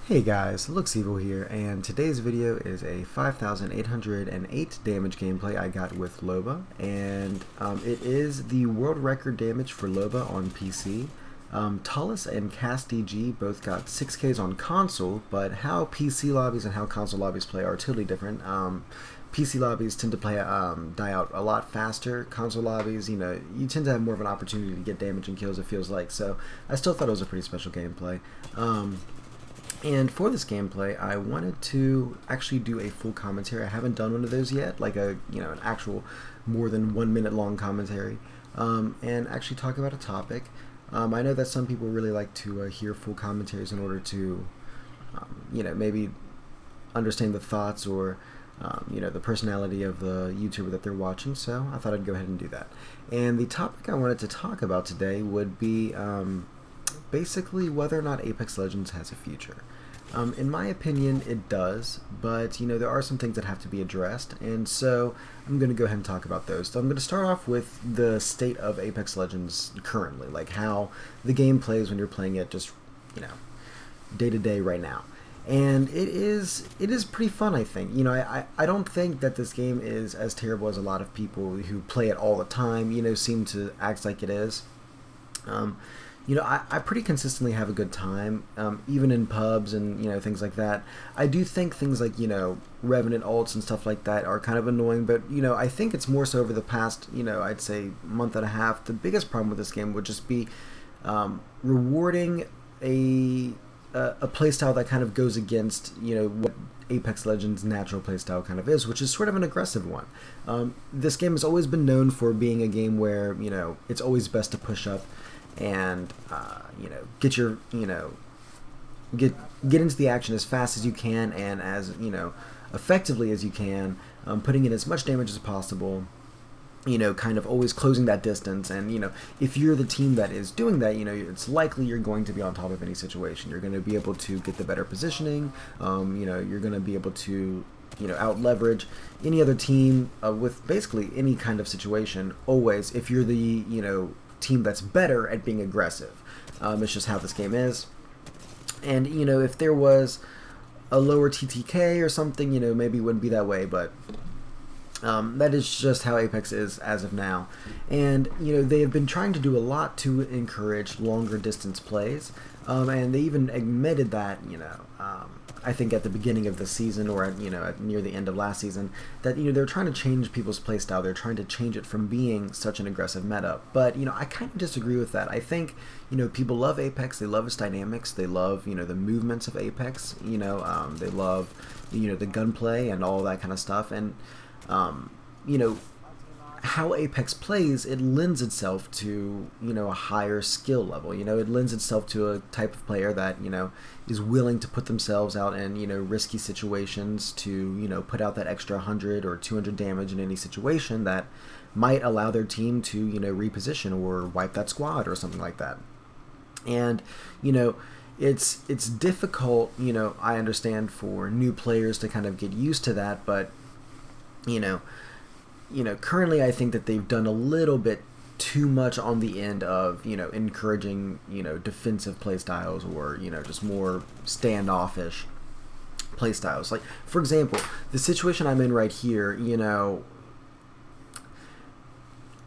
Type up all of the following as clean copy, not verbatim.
Hey guys, Looks Evil here, and today's video is a 5,808 damage gameplay I got with Loba, and it is the world record damage for Loba on PC. Tullus and CastDG both got 6Ks on console, but how PC lobbies and how console lobbies play are totally different. PC lobbies tend to die out a lot faster. Console lobbies, you tend to have more of an opportunity to get damage and kills, it feels like, so I still thought it was a pretty special gameplay. And for this gameplay, I wanted to actually do a full commentary. I haven't done one of those yet, like an actual more than 1 minute long commentary, and actually talk about a topic. I know that some people really like to hear full commentaries in order to, maybe understand the thoughts or, the personality of the YouTuber that they're watching. So I thought I'd go ahead and do that. And the topic I wanted to talk about today would be basically whether or not Apex Legends has a future. In my opinion, it does, but there are some things that have to be addressed, and so I'm going to go ahead and talk about those. So I'm going to start off with the state of Apex Legends currently, like how the game plays when you're playing it just, day to day right now. And it is pretty fun, I think. I don't think that this game is as terrible as a lot of people who play it all the time, seem to act like it is. I pretty consistently have a good time, even in pubs and, things like that. I do think things like, Revenant ults and stuff like that are kind of annoying, but, I think it's more so over the past, I'd say month and a half. The biggest problem with this game would just be rewarding a playstyle that kind of goes against, what Apex Legends' natural playstyle kind of is, which is sort of an aggressive one. This game has always been known for being a game where, it's always best to push up and get your get into the action as fast as you can and as effectively as you can, putting in as much damage as possible, kind of always closing that distance. And if you're the team that is doing that, it's likely you're going to be on top of any situation. You're going to be able to get the better positioning. You're going to be able to out leverage any other team with basically any kind of situation, always, if you're the team that's better at being aggressive. It's just how this game is. And if there was a lower TTK or something, maybe it wouldn't be that way, but that is just how Apex is as of now. And they have been trying to do a lot to encourage longer distance plays, and they even admitted that I think at the beginning of the season, or at near the end of last season, that they're trying to change people's playstyle. They're trying to change it from being such an aggressive meta. But I kind of disagree with that. I think people love Apex. They love its dynamics. They love the movements of Apex. They love the gunplay and all that kind of stuff. And how Apex plays, it lends itself to a higher skill level. It lends itself to a type of player that is willing to put themselves out in risky situations to put out that extra 100 or 200 damage in any situation that might allow their team to reposition or wipe that squad or something like that. And it's difficult, I understand, for new players to kind of get used to that, but currently I think that they've done a little bit too much on the end of, encouraging, defensive playstyles or, just more standoffish playstyles. Like, for example, the situation I'm in right here,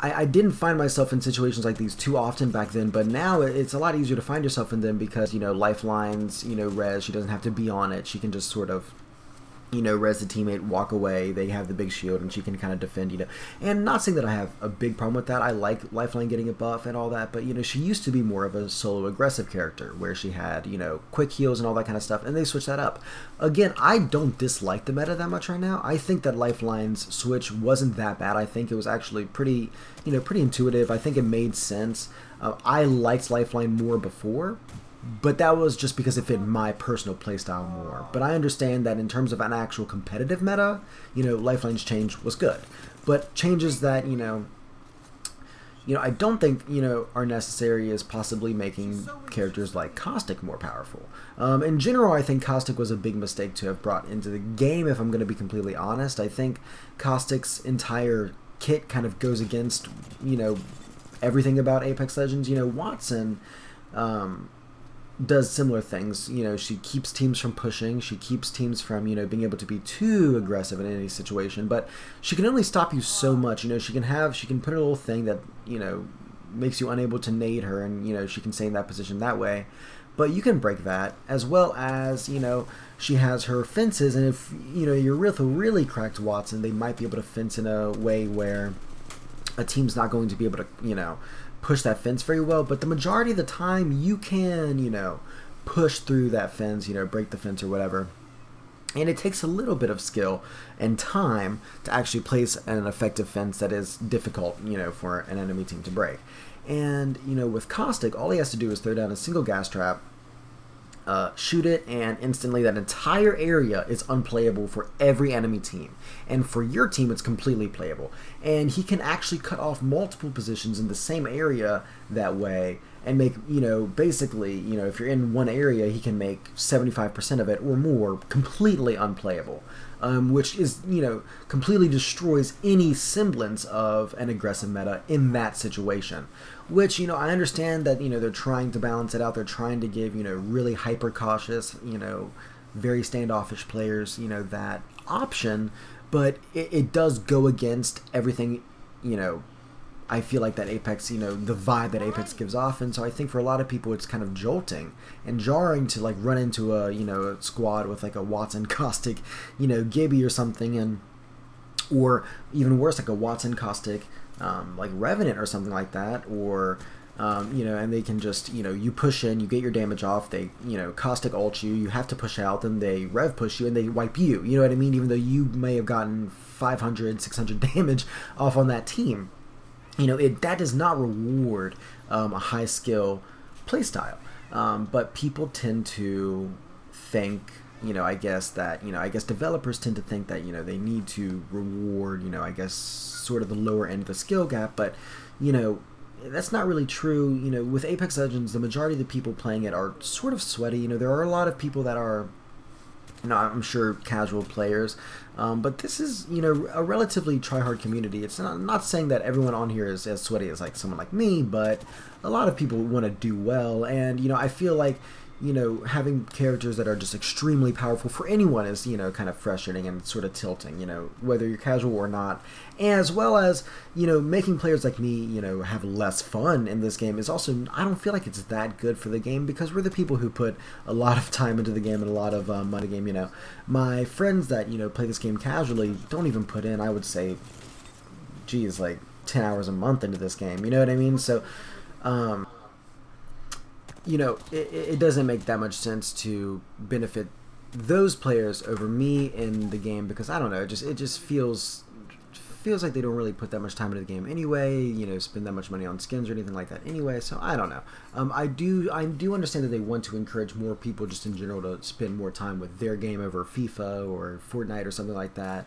I didn't find myself in situations like these too often back then, but now it's a lot easier to find yourself in them because, Lifeline's, res, she doesn't have to be on it. She can just sort of res the teammate, walk away, they have the big shield, and she can kind of defend, And not saying that I have a big problem with that. I like Lifeline getting a buff and all that, but, she used to be more of a solo aggressive character, where she had, quick heals and all that kind of stuff, and they switched that up. Again, I don't dislike the meta that much right now. I think that Lifeline's switch wasn't that bad. I think it was actually pretty intuitive. I think it made sense. I liked Lifeline more before, but that was just because it fit my personal playstyle more. But I understand that in terms of an actual competitive meta, Lifeline's change was good. But changes that, I don't think, are necessary is possibly making characters like Caustic more powerful. In general, I think Caustic was a big mistake to have brought into the game, if I'm going to be completely honest. I think Caustic's entire kit kind of goes against, everything about Apex Legends. Watson does similar things. She keeps teams from pushing. She keeps teams from, being able to be too aggressive in any situation. But she can only stop you so much. She can put a little thing that, makes you unable to nade her, and, she can stay in that position that way. But you can break that, as well as, she has her fences, and if, you're with a really cracked Watson, they might be able to fence in a way where a team's not going to be able to, push that fence very well, but the majority of the time you can, push through that fence, break the fence or whatever. And it takes a little bit of skill and time to actually place an effective fence that is difficult, for an enemy team to break. And, with Caustic, all he has to do is throw down a single gas trap, shoot it, and instantly that entire area is unplayable for every enemy team. And for your team, it's completely playable. And he can actually cut off multiple positions in the same area that way and make, basically, if you're in one area, he can make 75% of it or more completely unplayable. Which is, completely destroys any semblance of an aggressive meta in that situation. Which, I understand that, they're trying to balance it out. They're trying to give, really hyper cautious, very standoffish players, that option. But it does go against everything, I feel like that Apex, the vibe that Apex gives off. And so I think for a lot of people, it's kind of jolting and jarring to like run into a squad with like a Watson Caustic, Gibby or something, or even worse, like a Watson Caustic, like Revenant or something like that, or, and they can just, you push in, you get your damage off, they, Caustic ult you, you have to push out, then they rev push you and they wipe you, you know what I mean? Even though you may have gotten 500, 600 damage off on that team. That does not reward a high skill playstyle. But people tend to think, I guess developers tend to think that, they need to reward, sort of the lower end of the skill gap. But, that's not really true. With Apex Legends, the majority of the people playing it are sort of sweaty. There are a lot of people that are, I'm sure casual players, but this is, a relatively try-hard community. It's not saying that everyone on here is as sweaty as like someone like me, but a lot of people want to do well, and I feel like having characters that are just extremely powerful for anyone is kind of frustrating and sort of tilting, whether you're casual or not, as well as making players like me have less fun in this game is also, I don't feel like it's that good for the game, because we're the people who put a lot of time into the game and a lot of money game. My friends that play this game casually don't even put in, I would say, geez, like 10 hours a month into this game, you know what I mean? So it doesn't make that much sense to benefit those players over me in the game, because I don't know, it just feels like they don't really put that much time into the game anyway, spend that much money on skins or anything like that anyway. So I don't know. I do understand that they want to encourage more people just in general to spend more time with their game over FIFA or Fortnite or something like that.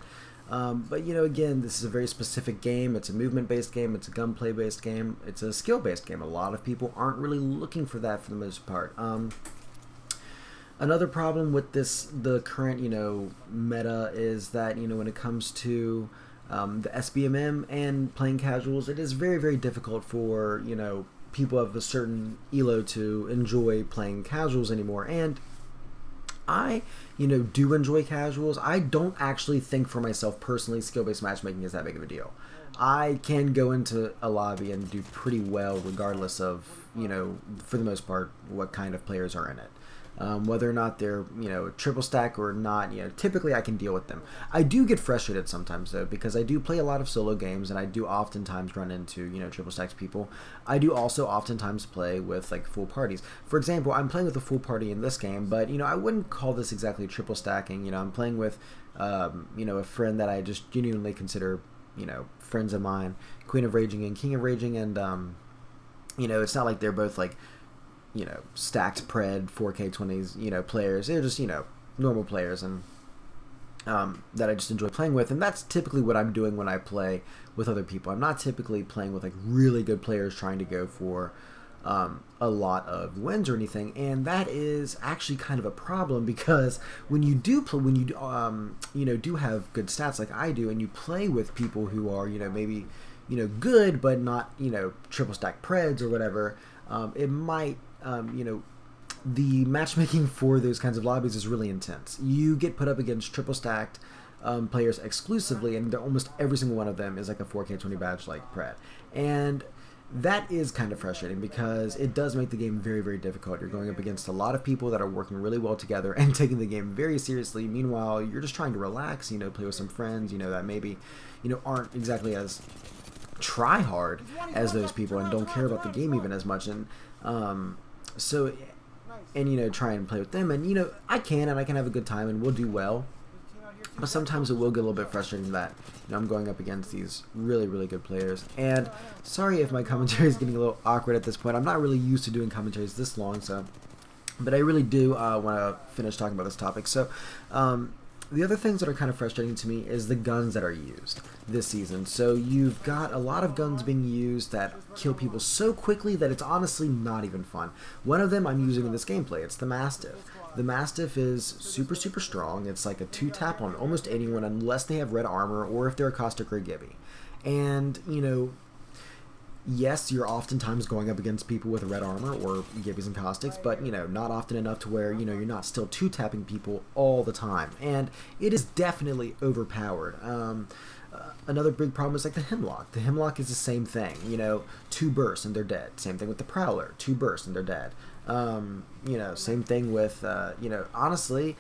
But again, this is a very specific game. It's a movement-based game. It's a gunplay-based game. It's a skill-based game. A lot of people aren't really looking for that for the most part. Another problem with the current, meta is that, when it comes to the SBMM and playing casuals, it is very, very difficult for, people of a certain elo to enjoy playing casuals anymore. And I, do enjoy casuals. I don't actually think for myself personally skill-based matchmaking is that big of a deal. I can go into a lobby and do pretty well regardless of, for the most part, what kind of players are in it. Whether or not they're, triple stack or not, typically I can deal with them. I do get frustrated sometimes, though, because I do play a lot of solo games, and I do oftentimes run into, triple stacks people. I do also oftentimes play with, like, full parties. For example, I'm playing with a full party in this game, but, I wouldn't call this exactly triple stacking. I'm playing with, a friend that I just genuinely consider, friends of mine, Queen of Raging and King of Raging, and, it's not like they're both, like, stacked pred 4K 20s, players. They're just, normal players, and that I just enjoy playing with. And that's typically what I'm doing when I play with other people. I'm not typically playing with like really good players trying to go for a lot of wins or anything. And that is actually kind of a problem, because when you do play, when you do have good stats like I do, and you play with people who are maybe good but not triple stack preds or whatever, it might the matchmaking for those kinds of lobbies is really intense. You get put up against triple stacked players exclusively, and almost every single one of them is like a 4K20 badge like Pret. And that is kind of frustrating because it does make the game very, very difficult. You're going up against a lot of people that are working really well together and taking the game very seriously. Meanwhile, you're just trying to relax, play with some friends, that maybe, aren't exactly as try hard as those people and don't care about the game even as much. And try and play with them. And, I can have a good time and we'll do well. But sometimes it will get a little bit frustrating that I'm going up against these really, really good players. And sorry if my commentary is getting a little awkward at this point. I'm not really used to doing commentaries this long, but I really do want to finish talking about this topic. So the other things that are kind of frustrating to me is the guns that are used this season. So you've got a lot of guns being used that kill people so quickly that it's honestly not even fun. One of them I'm using in this gameplay. It's the Mastiff. The Mastiff is super, super strong. It's like a 2-tap on almost anyone unless they have red armor or if they're a Caustic or Gibby. And, yes, you're oftentimes going up against people with red armor or Gibbies and Caustics, but, not often enough to where, you're not still 2-tapping people all the time. And it is definitely overpowered. Another big problem is like the Hemlock. The Hemlock is the same thing, 2 bursts and they're dead. Same thing with the Prowler, 2 bursts and they're dead. Same thing with, honestly,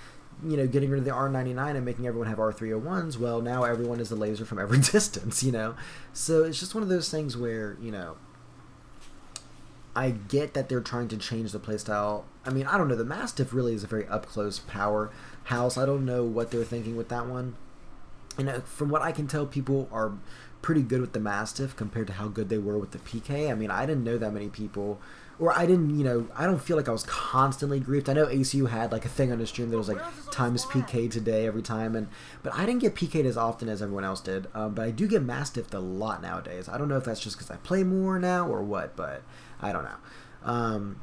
getting rid of the R99 and making everyone have R301s, well, now everyone is a laser from every distance, So it's just one of those things where, I get that they're trying to change the playstyle. I mean, I don't know, the Mastiff really is a very up-close powerhouse. I don't know what they're thinking with that one. From what I can tell, people are pretty good with the Mastiff compared to how good they were with the PK. I mean, I didn't know that many people, or I didn't, I don't feel like I was constantly griefed. I know ACU had like a thing on his stream that was like times PK today every time, but I didn't get PK'd as often as everyone else did. But I do get Mastiffed a lot nowadays. I don't know if that's just because I play more now or what, but I don't know.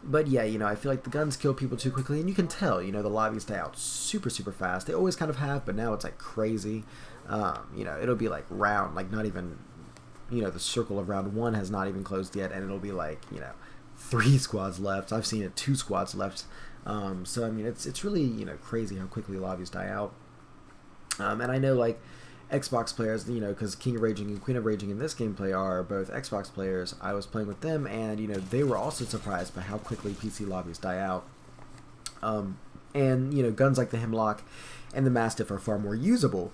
But yeah, I feel like the guns kill people too quickly, and you can tell, the lobbies die out super, super fast. They always kind of have, but now it's like crazy. It'll be like round, like not even, the circle of round 1 has not even closed yet, and it'll be like, 3 squads left. I've seen it 2 squads left. So I mean, it's really, crazy how quickly lobbies die out. And I know like Xbox players, because King of Raging and Queen of Raging in this gameplay are both Xbox players. I was playing with them, and they were also surprised by how quickly PC lobbies die out. And guns like the Hemlock and the Mastiff are far more usable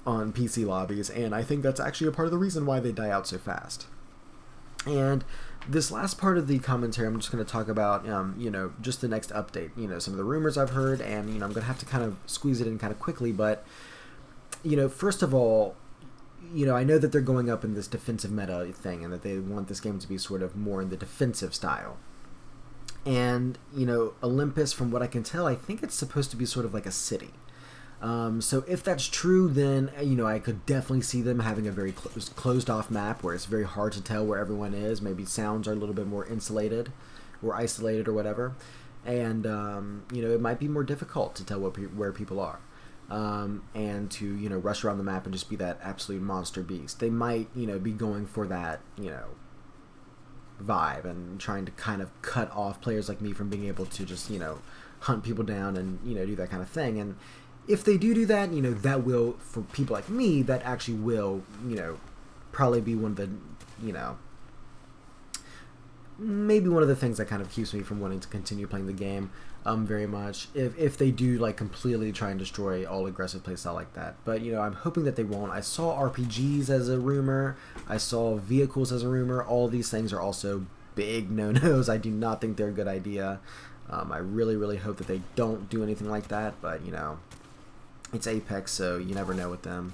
on PC lobbies, and I think that's actually a part of the reason why they die out so fast. And this last part of the commentary, I'm just going to talk about, just the next update. Some of the rumors I've heard, and I'm going to have to kind of squeeze it in kind of quickly, but. First of all, I know that they're going up in this defensive meta thing and that they want this game to be sort of more in the defensive style. And, Olympus, from what I can tell, I think it's supposed to be sort of like a city. So if that's true, then, I could definitely see them having a very closed-off map where it's very hard to tell where everyone is. Maybe sounds are a little bit more insulated or isolated or whatever. And, it might be more difficult to tell where people are. And to, rush around the map and just be that absolute monster beast. They might, be going for that, vibe and trying to kind of cut off players like me from being able to just, hunt people down and, do that kind of thing. And if they do that, that will, for people like me, that actually will, probably be one of the, maybe one of the things that kind of keeps me from wanting to continue playing the game very much, if they do like completely try and destroy all aggressive playstyle like that. But I'm hoping that they won't. I saw RPGs as a rumor, I saw vehicles as a rumor. All these things are also big no-nos. I do not think they're a good idea. I really, really hope that they don't do anything like that, but it's Apex, so you never know with them.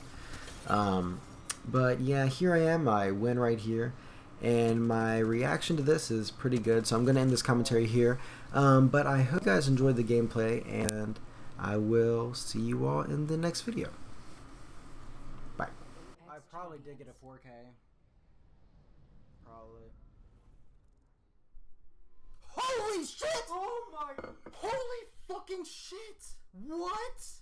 But yeah, here I am, I win right here. And my reaction to this is pretty good, so I'm going to end this commentary here. But I hope you guys enjoyed the gameplay, and I will see you all in the next video. Bye. I probably did get a 4K. Probably. Holy shit! Oh my... Holy fucking shit! What?